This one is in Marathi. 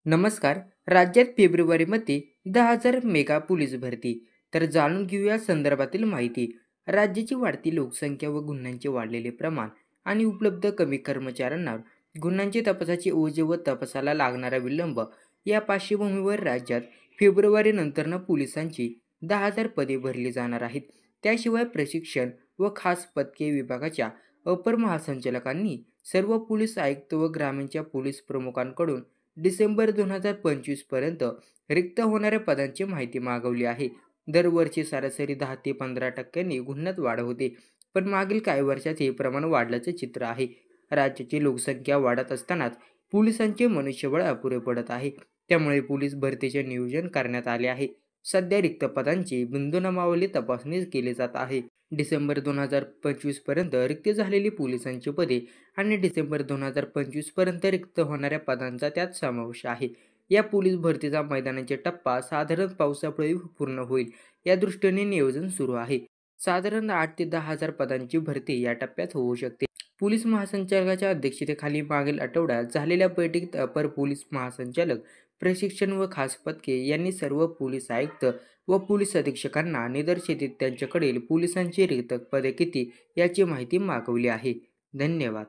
नमस्कार. राज्यात फेब्रुवारीमध्ये 10,000 मेगा पोलीस भरती. तर जाणून घेऊया संदर्भातील माहिती. राज्याची वाढती लोकसंख्या व गुन्ह्यांचे वाढलेले प्रमाण आणि उपलब्ध कमी कर्मचाऱ्यांना गुन्ह्यांचे तपासाचे ओझे व तपासाला लागणारा विलंब या पार्श्वभूमीवर राज्यात फेब्रुवारी नंतरनं पोलिसांची 10,000 पदे भरली जाणार आहेत. त्याशिवाय प्रशिक्षण व खास पथके विभागाच्या अपर महासंचालकांनी सर्व पोलीस आयुक्त व ग्रामीणच्या पोलीस प्रमुखांकडून डिसेंबर 2025 पर्यंत रिक्त होणाऱ्या पदांची माहिती मागवली आहे. दरवर्षी सरासरी 10 ते 15% गुन्ह्यात वाढ होते, पण मागील काही वर्षात हे प्रमाण वाढल्याचे चित्र आहे. राज्याची लोकसंख्या वाढत असतानाच पोलिसांचे मनुष्यबळ अपुरे पडत आहे. त्यामुळे पोलीस भरतीचे नियोजन करण्यात आले आहे. सध्या रिक्त पदांची बिंदूनामावली तपासणी केली जात आहे. डिसेंबर 2025 पर्यंत रिक्त झालेली पोलिसांची पदे आणि डिसेंबर 2025 पर्यंत रिक्त होणाऱ्या पदांचा त्यात समावेश आहे. या पोलीस भरतीचा मैदानाचे टप्पा साधारण पावसापूर्वी पूर्ण होईल या दृष्टीने नियोजन सुरू आहे. साधारण 8 ते 10,000 पदांची भरती या टप्प्यात होऊ शकते. पोलीस महासंचालकाच्या अध्यक्षतेखाली मागील आठवड्यात झालेल्या बैठकीत अपर पोलीस महासंचालक, प्रशिक्षण व खास पथके यांनी सर्व पोलीस आयुक्त व पोलीस अधीक्षकांना निदर्शनात त्यांच्याकडील पोलिसांची रिक्त पदे किती याची माहिती मागवली आहे. धन्यवाद.